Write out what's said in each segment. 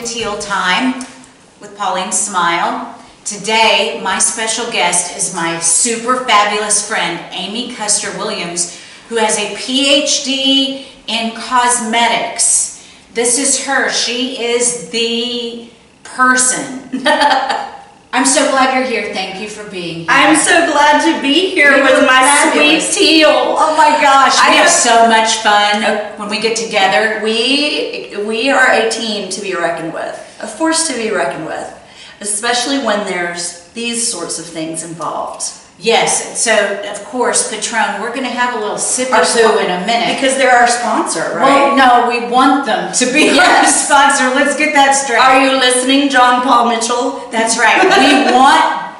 to Teal Time with Pauline Smile. Today, my special guest is my super fabulous friend, Amy Custer Williams, who has a PhD in cosmetics. This is her. She is the person. I'm so glad you're here. Thank you for being here. I'm so glad to be here with my sweet Teel. Oh my gosh, we have so much fun when we get together. We are a team to be reckoned with, a force to be reckoned with, especially when there's these sorts of things involved. Yes, so of course, Patron, we're going to have a little sip or two in a minute. Because they're our sponsor, right? Well, no, we want them to be our sponsor. Let's get that straight. Are you listening, John Paul Mitchell? That's right. We want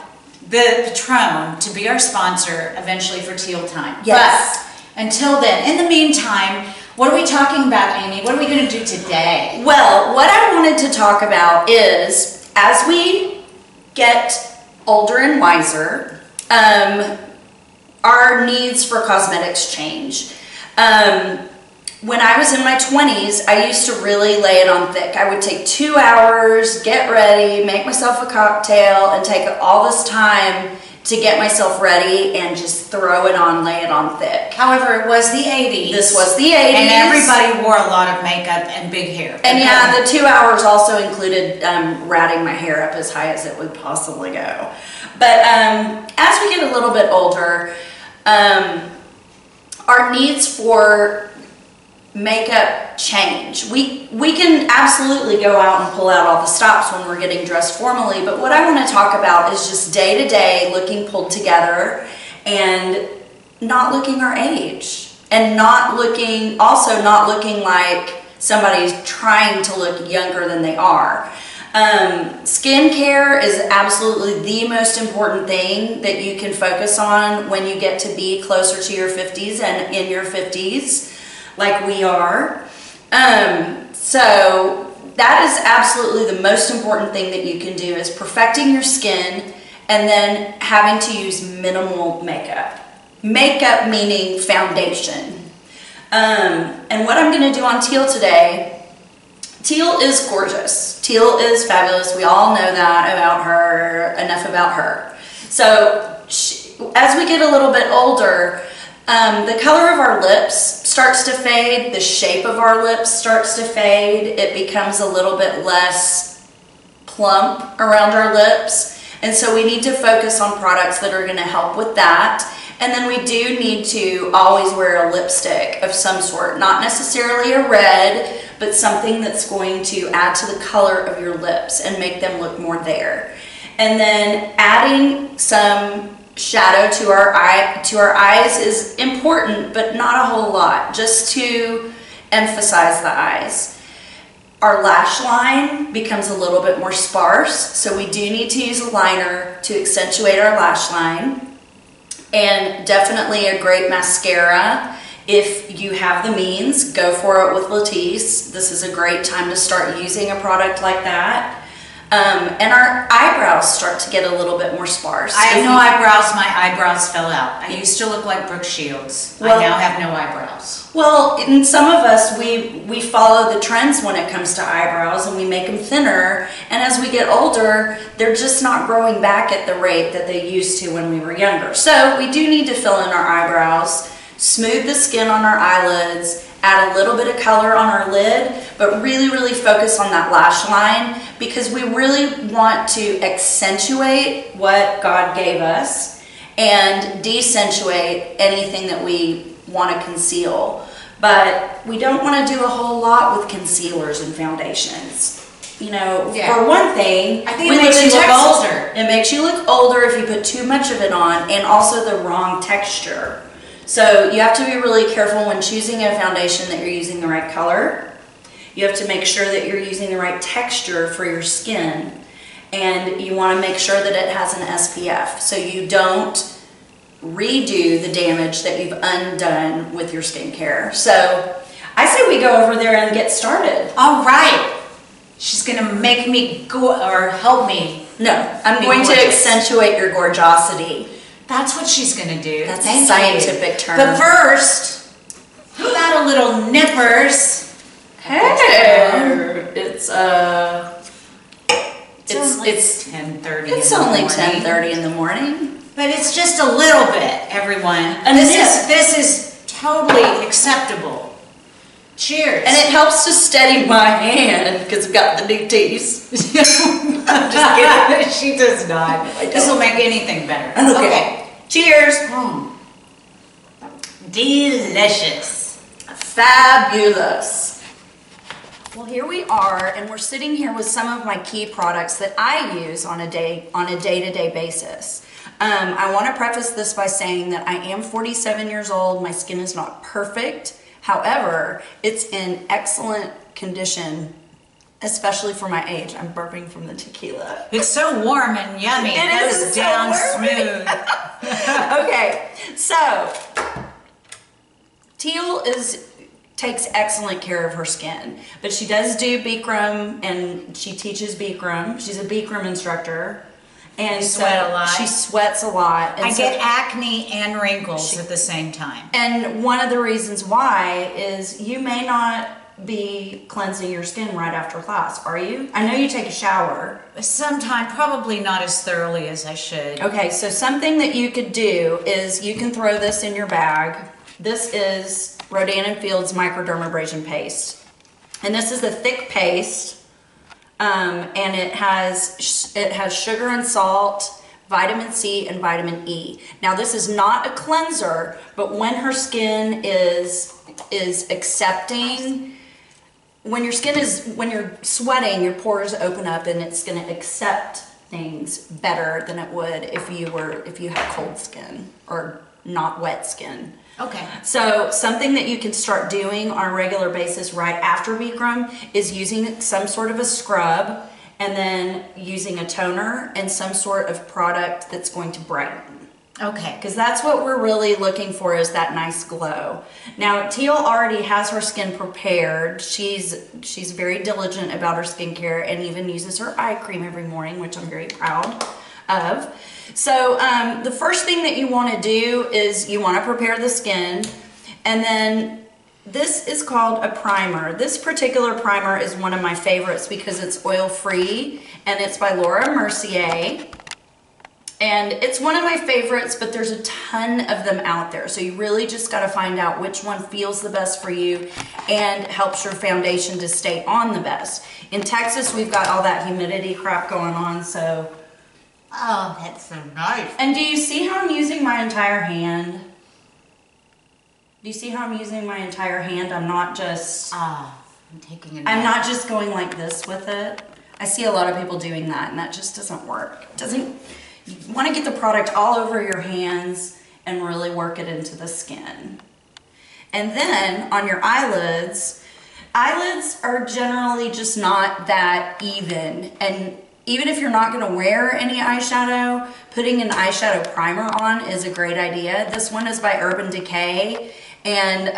the Patron to be our sponsor eventually for Teal Time. Yes. But until then, in the meantime, what are we talking about, Amy? What are we going to do today? Well, what I wanted to talk about is, as we get older and wiser, our needs for cosmetics change. When I was in my 20s, I used to really lay it on thick. I would take 2 hours, get ready, make myself a cocktail, and take all this time to get myself ready and just throw it on, lay it on thick. However, it was the 80s. This was the 80s. And everybody wore a lot of makeup and big hair. And yeah, the 2 hours also included ratting my hair up as high as it would possibly go. But as we get a little bit older, our needs for makeup change. We can absolutely go out and pull out all the stops when we're getting dressed formally, but what I want to talk about is just day to day looking pulled together and not looking our age, and also not looking like somebody's trying to look younger than they are. Skincare is absolutely the most important thing that you can focus on when you get to be closer to your 50s and in your 50s, like we are. So that is absolutely the most important thing that you can do, is perfecting your skin and then having to use minimal makeup. Makeup meaning foundation. And what I'm going to do on Teel today, Teel is gorgeous. Teel is fabulous. We all know that about her, enough about her. So as we get a little bit older, the color of our lips starts to fade, the shape of our lips starts to fade, it becomes a little bit less plump around our lips, and so we need to focus on products that are going to help with that. And then we do need to always wear a lipstick of some sort, not necessarily a red, but something that's going to add to the color of your lips and make them look more there. And then adding some shadow to our eyes is important, but not a whole lot, just to emphasize the eyes. Our lash line becomes a little bit more sparse, so we do need to use a liner to accentuate our lash line. And definitely a great mascara. If you have the means, go for it with Latisse. This is a great time to start using a product like that. And our eyebrows start to get a little bit more sparse. I have no eyebrows. My eyebrows fell out. I used to look like Brooke Shields. Well, I now have no eyebrows. Well, in some of us, we follow the trends when it comes to eyebrows, and we make them thinner. And as we get older, they're just not growing back at the rate that they used to when we were younger. So we do need to fill in our eyebrows, smooth the skin on our eyelids, add a little bit of color on our lid, but really focus on that lash line, because we really want to accentuate what God gave us and decentuate anything that we want to conceal. But we don't want to do a whole lot with concealers and foundations. You know, for one thing, I think it makes you look older. It makes you look older if you put too much of it on, and also the wrong texture. So you have to be really careful when choosing a foundation that you're using the right color. You have to make sure that you're using the right texture for your skin, and you want to make sure that it has an SPF so you don't redo the damage that you've undone with your skincare. So I say we go over there and get started. All right. She's going to make me go, or help me. No, I'm going to accentuate your gorgeosity. That's what she's going to do. That's a scientific term. But first, how about a little nippers? hair. It's It's 10:30. It's only 10:30 in the morning. But it's just a little bit, everyone. And this is totally acceptable. Cheers. And it helps to steady my hand because I've got the new tees. I'm just kidding. She does not. This will make anything better. Okay. Cheers. Delicious. Fabulous. Well, here we are, and we're sitting here with some of my key products that I use on a day-to-day basis. I want to preface this by saying that I am 47 years old. My skin is not perfect. However, it's in excellent condition, especially for my age. I'm burping from the tequila. It's so warm and yummy. It goes down smooth. Okay, so Teel takes excellent care of her skin, but she does do Bikram, and she teaches Bikram. She's a Bikram instructor. And she sweats a lot. And I get acne and wrinkles at the same time. And one of the reasons why is you may not be cleansing your skin right after class, are you? I know you take a shower. Sometime, probably not as thoroughly as I should. Okay, so something that you could do is you can throw this in your bag. This is Rodan & Field's microdermabrasion paste. And this is a thick paste. And it has sugar and salt, vitamin C, and vitamin E. Now, this is not a cleanser, but when her skin is accepting, when you're sweating, your pores open up, and it's going to accept things better than it would if you had cold skin or not wet skin. Okay. So something that you can start doing on a regular basis right after Bikram is using some sort of a scrub, and then using a toner and some sort of product that's going to brighten. Okay. Because that's what we're really looking for, is that nice glow. Now, Teel already has her skin prepared. She's very diligent about her skincare and even uses her eye cream every morning, which I'm very proud of. So the first thing that you want to do is you want to prepare the skin, and then this is called a primer. This particular primer is one of my favorites because it's oil-free, and it's by Laura Mercier. And it's one of my favorites, but there's a ton of them out there. So you really just got to find out which one feels the best for you and helps your foundation to stay on the best. In Texas, we've got all that humidity crap going on, so... Oh, that's so nice. And do you see how I'm using my entire hand? Do you see how I'm using my entire hand? I'm not just... I'm taking a I'm not just going like this with it. I see a lot of people doing that, and that just doesn't work. You want to get the product all over your hands and really work it into the skin. And then on your eyelids are generally just not that even. And even if you're not going to wear any eyeshadow, putting an eyeshadow primer on is a great idea. This one is by Urban Decay, and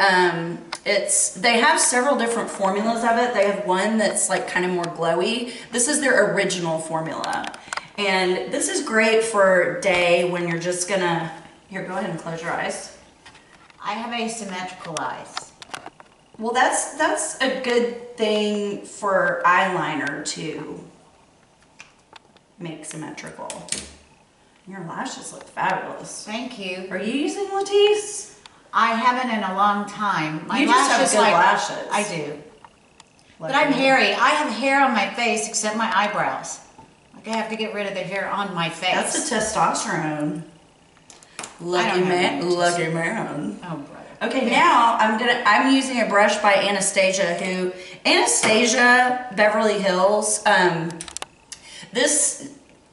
they have several different formulas of it. They have one that's like kind of more glowy. This is their original formula, and this is great for a day when you're just gonna... Here, go ahead and close your eyes. I have asymmetrical eyes. Well, that's a good thing for eyeliner to make symmetrical. Your lashes look fabulous. Thank you. Are you using Latisse? I haven't in a long time. My You just have good lashes. I do. But I'm hairy. I have hair on my face except my eyebrows. Like I have to get rid of the hair on my face. That's the testosterone. Lucky man. Oh, brother. Okay, now I'm using a brush by Anastasia Beverly Hills.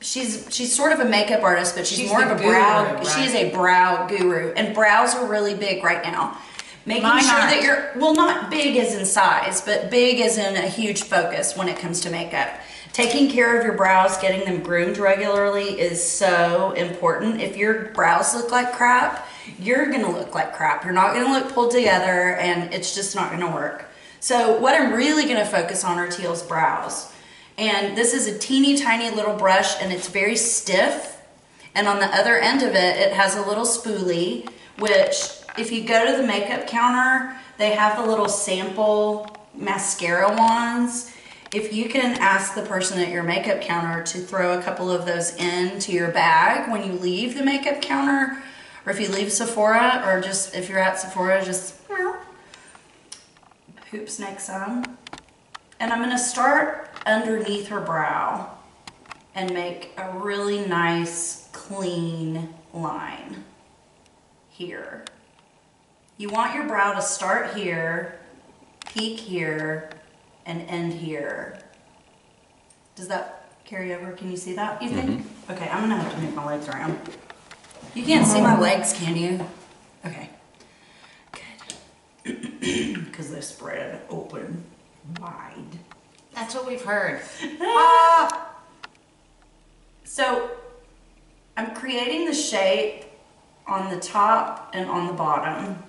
She's sort of a makeup artist, but she's more of a brow. Right? She's a brow guru, and brows are really big right now. Making sure that you're, well, not big as in size, but big as in a huge focus when it comes to makeup. Taking care of your brows, getting them groomed regularly is so important. If your brows look like crap, you're gonna look like crap. You're not gonna look pulled together, and it's just not gonna work. So what I'm really gonna focus on are Teel's brows. And this is a teeny tiny little brush, and it's very stiff. And on the other end of it, it has a little spoolie, which if you go to the makeup counter, they have the little sample mascara wands. If you can ask the person at your makeup counter to throw a couple of those into your bag when you leave the makeup counter, or if you leave Sephora, or just if you're at Sephora, just hoop snake some. And I'm gonna start underneath her brow and make a really nice, clean line here. You want your brow to start here, peak here, and end here. Does that carry over? Can you see that, you think? Okay, I'm gonna have to move my legs around. You can't see my legs, can you? Okay, good. Because they're spread open wide. That's what we've heard. So I'm creating the shape on the top and on the bottom,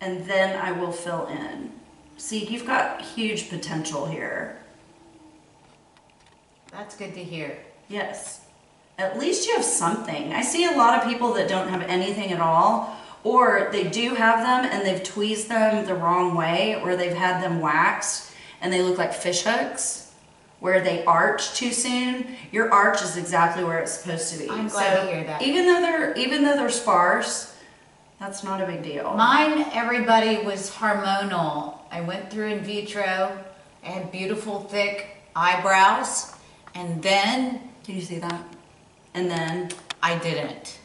and then I will fill in. See, you've got huge potential here. That's good to hear. Yes. At least you have something. I see a lot of people that don't have anything at all, or they do have them and they've tweezed them the wrong way, or they've had them waxed and they look like fish hooks, where they arch too soon. Your arch is exactly where it's supposed to be. I'm glad to hear that. Even though they're sparse, that's not a big deal. Mine, everybody, was hormonal. I went through in vitro. I had beautiful, thick eyebrows, and then... Can you see that? And then... I didn't.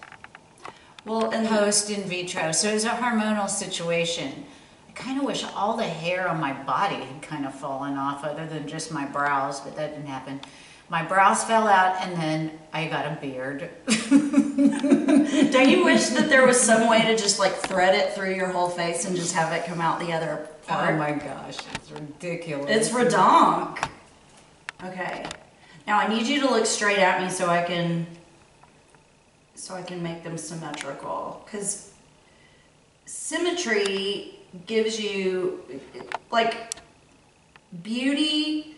Well, and post in vitro. So it was a hormonal situation. I kind of wish all the hair on my body had kind of fallen off, other than just my brows, but that didn't happen. My brows fell out, and then I got a beard. Don't you wish that there was some way to just like thread it through your whole face and just have it come out the other part? Oh my gosh, it's ridiculous. It's redonk. Okay. Now I need you to look straight at me so I can make them symmetrical, because symmetry gives you like beauty.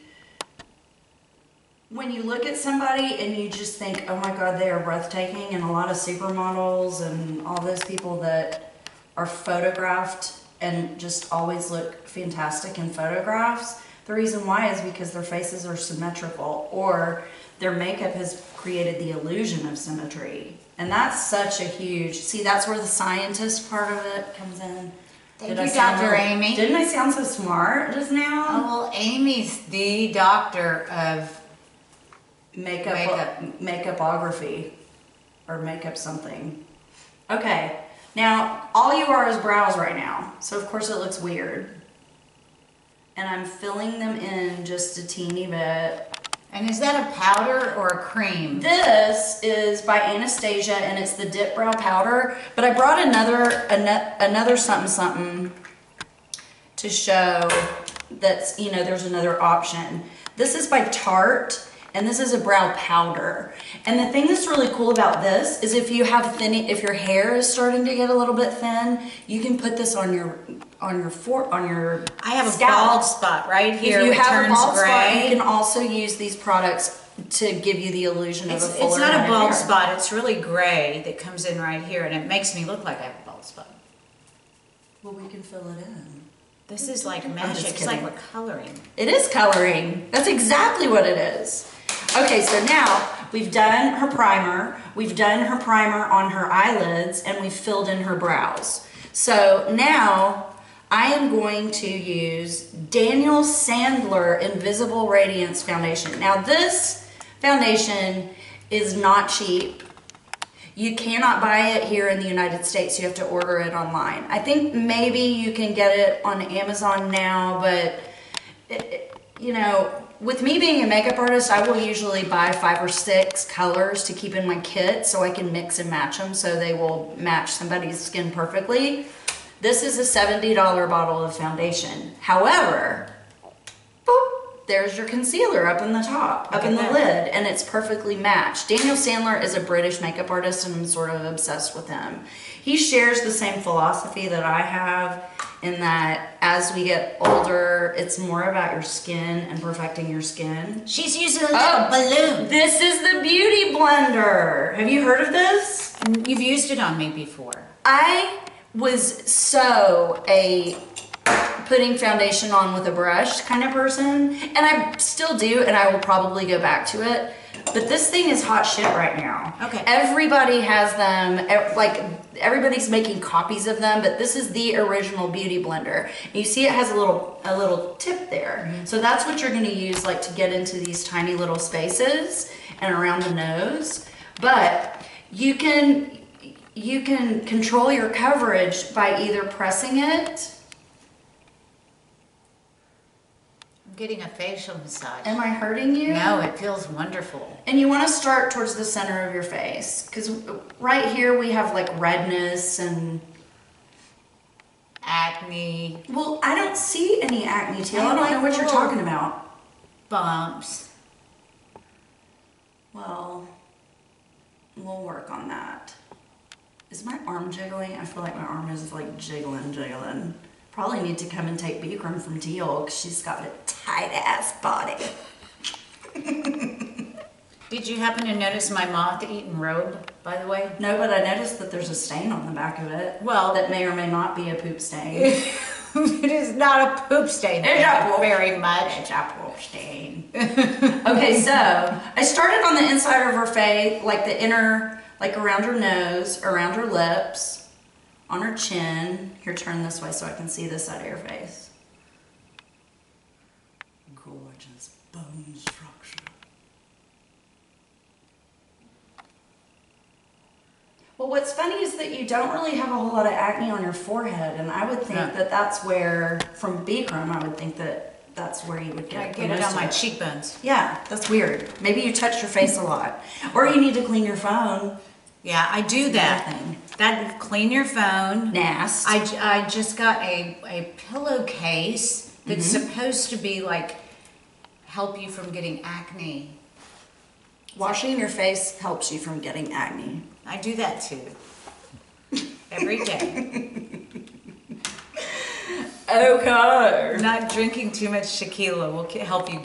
When you look at somebody and you just think, oh my God, they are breathtaking, and a lot of supermodels and all those people that are photographed and just always look fantastic in photographs, the reason why is because their faces are symmetrical, or their makeup has created the illusion of symmetry. And that's such a huge, see, that's where the scientist part of it comes in. Thank you, Dr. Amy. Didn't I sound so smart just now? Oh, well, Amy's the doctor of makeupography, or makeup something. Okay, now all you are is brows right now, so of course it looks weird. And I'm filling them in just a teeny bit. And is that a powder or a cream? This is by Anastasia, and it's the Dip Brow Powder. But I brought another something to show that's, you know, there's another option. This is by Tarte, and this is a brow powder. And the thing that's really cool about this is if you have if your hair is starting to get a little bit thin, you can put this on your I have a bald spot right here. If you have a bald spot, you can also use these products to give you the illusion of a fuller. It's not a bald spot, it's really gray that comes in right here, and it makes me look like I have a bald spot. Well, we can fill it in. This is like magic. It's like we're coloring. It is coloring. That's exactly what it is. Okay, so now we've done her primer, we've done her primer on her eyelids, and we've filled in her brows. So now I am going to use Daniel Sandler Invisible Radiance Foundation. Now this foundation is not cheap. You cannot buy it here in the United States. You have to order it online. I think maybe you can get it on Amazon now, but you know, with me being a makeup artist, I will usually buy 5 or 6 colors to keep in my kit so I can mix and match them so they will match somebody's skin perfectly. This is a $70 bottle of foundation. However, boop, there's your concealer up in the top, up in the lid, and it's perfectly matched. Daniel Sandler is a British makeup artist, and I'm sort of obsessed with him. He shares the same philosophy that I have, in that as we get older, it's more about your skin and perfecting your skin. She's using a little balloon. This is the Beauty Blender. Have you heard of this? You've used it on me before. I was so a putting foundation on with a brush kind of person, and I still do, and I will probably go back to it. But this thing is hot shit right now. Okay. Everybody has them, like everybody's making copies of them, but this is the original beauty blender. And you see it has a little tip there. So that's what you're gonna use like to get into these tiny little spaces and around the nose. But you can control your coverage by either pressing it. Getting a facial massage. Am I hurting you? No, it feels wonderful. And you want to start towards the center of your face, because right here we have like redness and acne. Well, I don't see any acne, Teel. I don't know what you're talking about. Bumps. Well, we'll work on that. Is my arm jiggling? I feel like my arm is like jiggling. Probably need to come and take Bikram from Teel because she's got a tight ass body. Did you happen to notice my moth-eaten robe, by the way? No, but I noticed that there's a stain on the back of it. Well, that may or may not be a poop stain. It is not a poop stain. It's a poop. Very much. It's a poop stain. Okay, so I started on the inside of her face, like the inner, like around her nose, around her lips. On her chin. Here, turn this way so I can see this side of your face. Gorgeous bone structure. Well, what's funny is that you don't really have a whole lot of acne on your forehead, and I would think that that's where, from Bikram, I would think that that's where you would get I get it on my cheekbones. Yeah, that's weird. Maybe you touch your face a lot. Or you need to clean your phone. Yeah, I do that. That clean your phone. Nast. I just got a pillowcase that's supposed to be like help you from getting acne. Washing your face helps you from getting acne. I do that too. Every day. Okay. Not drinking too much tequila will help you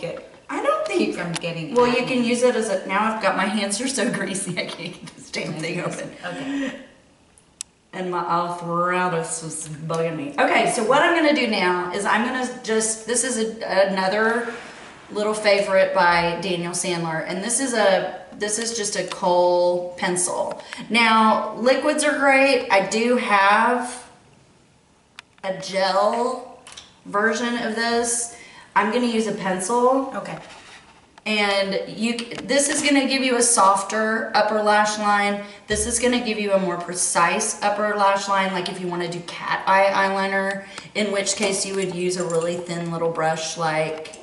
keep from getting Well, acne. you can use it as a, now I've got my hands are so greasy I can't get this damn thing open. Okay. And my arthritis is bugging me. Okay, so what I'm gonna do now is I'm gonna just, this is another little favorite by Daniel Sandler, and this is just a kohl pencil. Now, liquids are great. I do have a gel version of this. I'm gonna use a pencil. Okay. And this is gonna give you a softer upper lash line. This is gonna give you a more precise upper lash line, like if you wanna do cat eye eyeliner, in which case you would use a really thin little brush like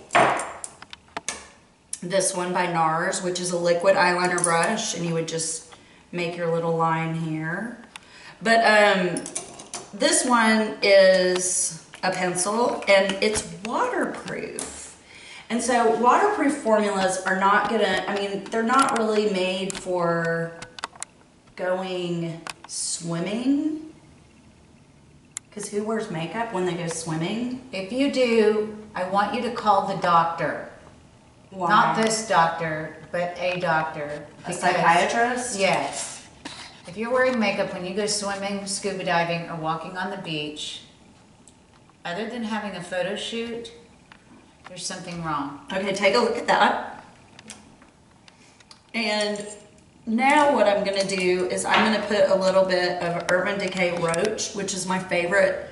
this one by NARS, which is a liquid eyeliner brush, and you would just make your little line here. But this one is a pencil, and it's waterproof. And so waterproof formulas are not gonna, I mean, they're not really made for going swimming. Because who wears makeup when they go swimming? If you do, I want you to call the doctor. Why? Not this doctor, but a doctor. A psychiatrist? Yes. If you're wearing makeup when you go swimming, scuba diving, or walking on the beach, other than having a photo shoot, there's something wrong. Okay, take a look at that. And now what I'm gonna do is I'm gonna put a little bit of Urban Decay Roach, which is my favorite.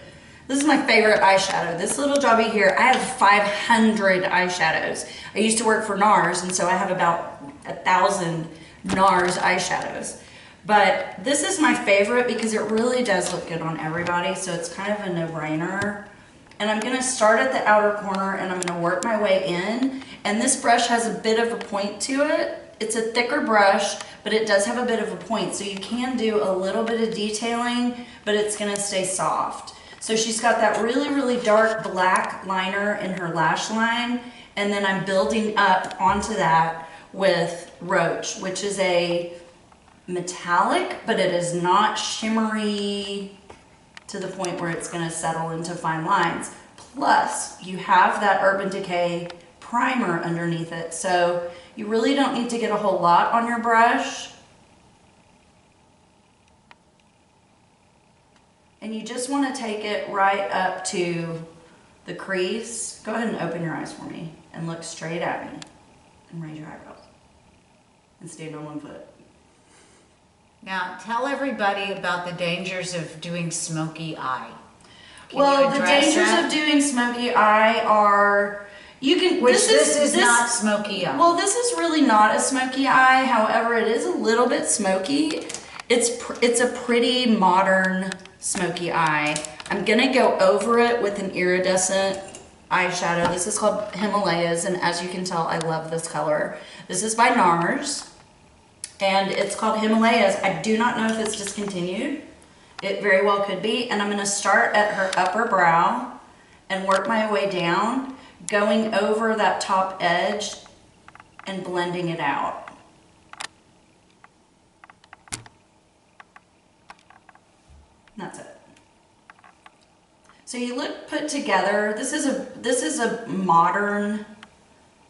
This is my favorite eyeshadow. This little jobby here, I have 500 eyeshadows. I used to work for NARS, and so I have about 1,000 NARS eyeshadows. But this is my favorite because it really does look good on everybody, so it's kind of a no-brainer. And I'm gonna start at the outer corner and I'm gonna work my way in. And this brush has a bit of a point to it. It's a thicker brush, but it does have a bit of a point. So you can do a little bit of detailing, but it's gonna stay soft. So she's got that really, really dark black liner in her lash line. And then I'm building up onto that with Roach, which is a metallic, but it is not shimmery to the point where it's gonna settle into fine lines. Plus, you have that Urban Decay primer underneath it, so you really don't need to get a whole lot on your brush. And you just wanna take it right up to the crease. Go ahead and open your eyes for me and look straight at me and raise your eyebrows and stand on one foot. Now, tell everybody about the dangers of doing smoky eye. Well, the dangers of doing smoky eye are, this is not smoky eye. Well, this is really not a smoky eye. However, it is a little bit smoky. It's a pretty modern smoky eye. I'm gonna go over it with an iridescent eyeshadow. This is called Himalayas, and as you can tell, I love this color. This is by NARS, and it's called Himalayas. I do not know if it's discontinued. It very well could be, and I'm gonna start at her upper brow and work my way down, going over that top edge and blending it out. And that's it. So you look put together. This is a modern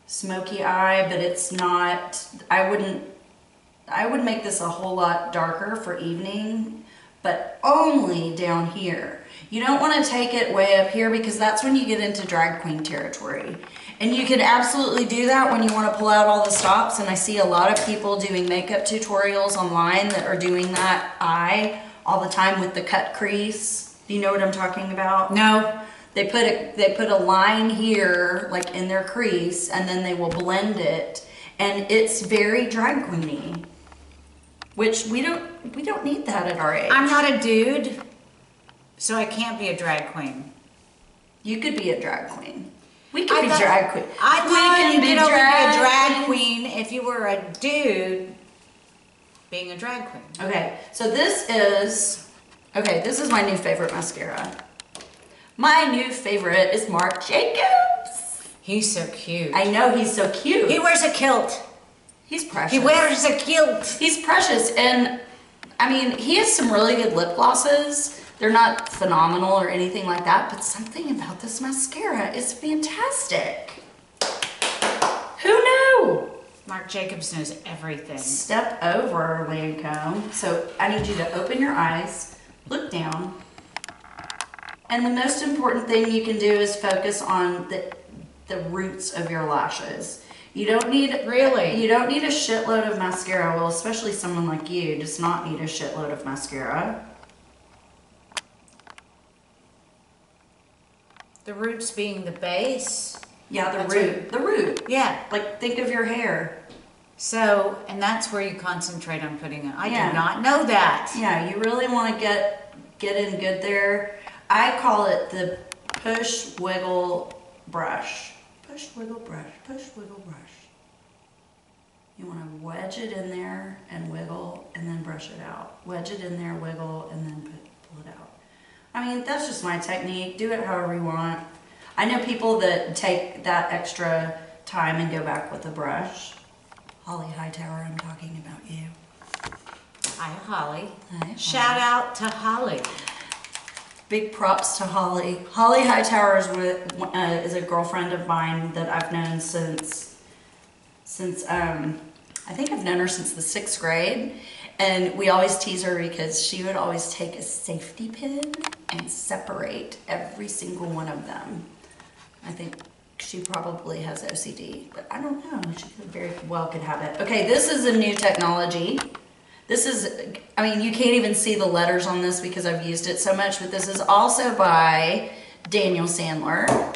smoky eye, but it's not, I would make this a whole lot darker for evening, but only down here. You don't want to take it way up here because that's when you get into drag queen territory. And you can absolutely do that when you want to pull out all the stops, and I see a lot of people doing makeup tutorials online that are doing that eye all the time with the cut crease. Do you know what I'm talking about? No. They put a line here, like in their crease, and then they will blend it, and it's very drag queeny, which we don't need that at our age. I'm not a dude, so I can't be a drag queen. You could be a drag queen. We could be drag queen. I thought you could only be a drag queen. queen if you were a dude being a drag queen. Okay, so this is my new favorite mascara. My new favorite is Marc Jacobs. He's so cute. I know, he's so cute. He wears a kilt. He's precious. He wears a kilt. He's precious, and I mean, he has some really good lip glosses. They're not phenomenal or anything like that, but something about this mascara is fantastic. Who knew? Marc Jacobs knows everything. Step over, Lancome. So I need you to open your eyes, look down, and the most important thing you can do is focus on the roots of your lashes. You don't need a shitload of mascara. Well, especially someone like you does not need a shitload of mascara. The roots being the base. Yeah, the root. Yeah. Like, think of your hair. So, and that's where you concentrate on putting it. I Yeah. did not know that. Yeah, you really want to get in good there. I call it the push, wiggle, brush. Push, wiggle, brush. Push, wiggle, brush. You want to wedge it in there and wiggle and then brush it out. Wedge it in there, wiggle, and then pull it out. I mean, that's just my technique. Do it however you want. I know people that take that extra time and go back with a brush. Holly Hightower, I'm talking about you. Hi, Holly. Hi, Holly. Shout out to Holly. Big props to Holly. Holly Hightower is a girlfriend of mine that I've known since I think I've known her since the 6th grade. And we always tease her because she would always take a safety pin and separate every single one of them. I think she probably has OCD, but I don't know. She very well could have it. Okay, this is a new technology. This is, I mean, you can't even see the letters on this because I've used it so much, but this is also by Daniel Sandler.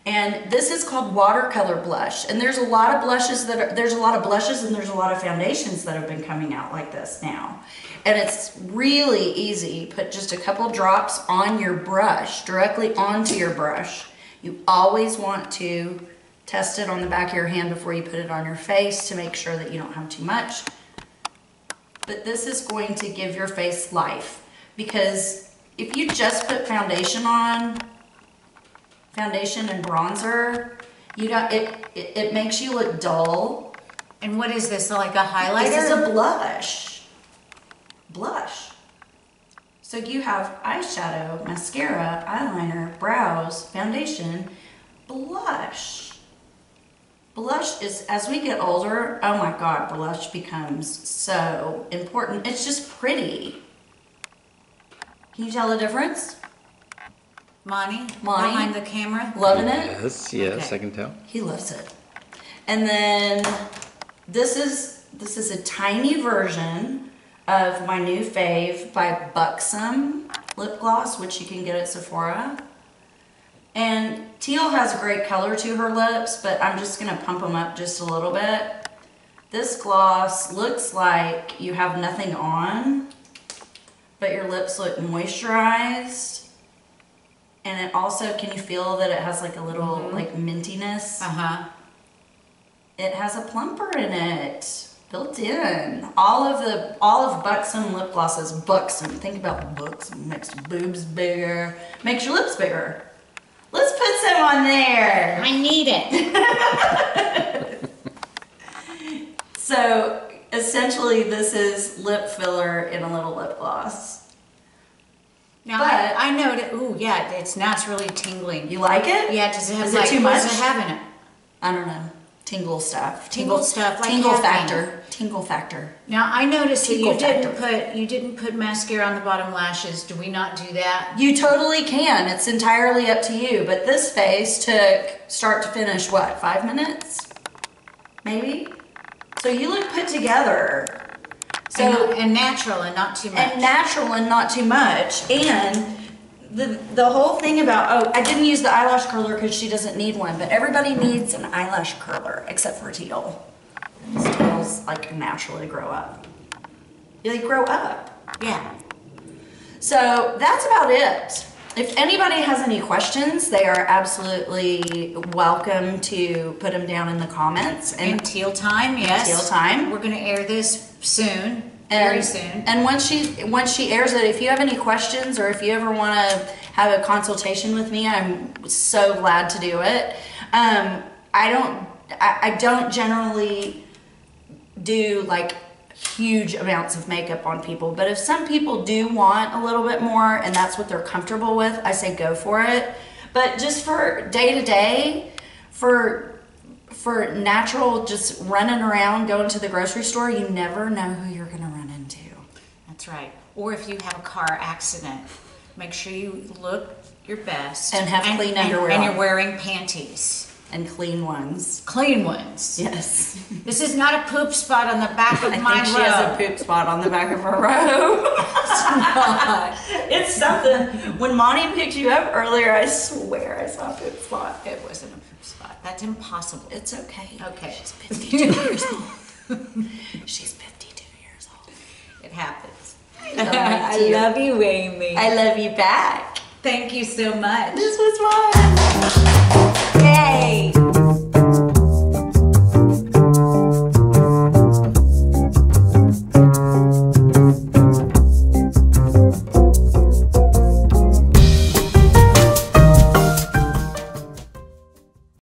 And this is called watercolor blush. And there's a lot of blushes there's a lot of blushes and there's a lot of foundations that have been coming out like this now. And it's really easy. Put just a couple drops on your brush, directly onto your brush. You always want to test it on the back of your hand before you put it on your face to make sure that you don't have too much. But this is going to give your face life, because if you just put foundation on, foundation and bronzer, it makes you look dull. And what is this, like a highlighter? This is a blush. Blush. So you have eyeshadow, mascara, eyeliner, brows, foundation, blush. Blush is, as we get older, oh my God, blush becomes so important. It's just pretty. Can you tell the difference? Monty, Monty. behind the camera. Loving it? Yes, Okay. I can tell. He loves it. And then this is a tiny version of my new fave by Buxom lip gloss, which you can get at Sephora. And Teel has a great color to her lips, but I'm just gonna pump them up just a little bit. This gloss looks like you have nothing on, but your lips look moisturized. And it also, can you feel that it has like a little like mintiness? Uh-huh. It has a plumper in it, built in. All of Buxom lip glosses, Buxom. Think about Buxom, makes your boobs bigger, makes your lips bigger. Let's put some on there. I need it. So essentially, this is lip filler in a little lip gloss. Now, But- I know that, ooh, yeah, it's really tingling. You like it? Yeah, does it have Is like, it too what much? does it have in it? I don't know. Tingle stuff. Tingle stuff, like tingle caffeine. factor. Tingle factor. Now, I noticed that Tingle you didn't put mascara on the bottom lashes. Do we not do that? You totally can. It's entirely up to you. But this face took start to finish, what, 5 minutes? Maybe? So you look put together. So And natural and not too much. and natural and not too much. And the whole thing about, oh, I didn't use the eyelash curler because she doesn't need one, but everybody needs an eyelash curler except for Teel. Teel's like naturally grow up. They grow up. Yeah. So that's about it. If anybody has any questions, they are absolutely welcome to put them down in the comments. And TeelTime, yes. TeelTime. We're going to air this soon. Very And, soon. and once she airs it, if you have any questions or if you ever want to have a consultation with me, I'm so glad to do it. I don't generally do like huge amounts of makeup on people, but if some people do want a little bit more and that's what they're comfortable with, I say go for it. But just for day to day, for natural, just running around, going to the grocery store, you never know who you're gonna run into. That's right. Or if you have a car accident, make sure you look your best. And have clean underwear And on. you're wearing panties. And clean ones. Clean ones. Yes. This is not a poop spot on the back of I my think she robe. has a poop spot on the back of her robe. It's something. When Monty picked you up earlier, I swear I saw a poop spot. It wasn't a poop spot. That's impossible. It's okay. Okay. She's 52 years old. She's 52 years old. It happens. I love you, Amy. I love you back. Thank you so much. This was fun. Yay!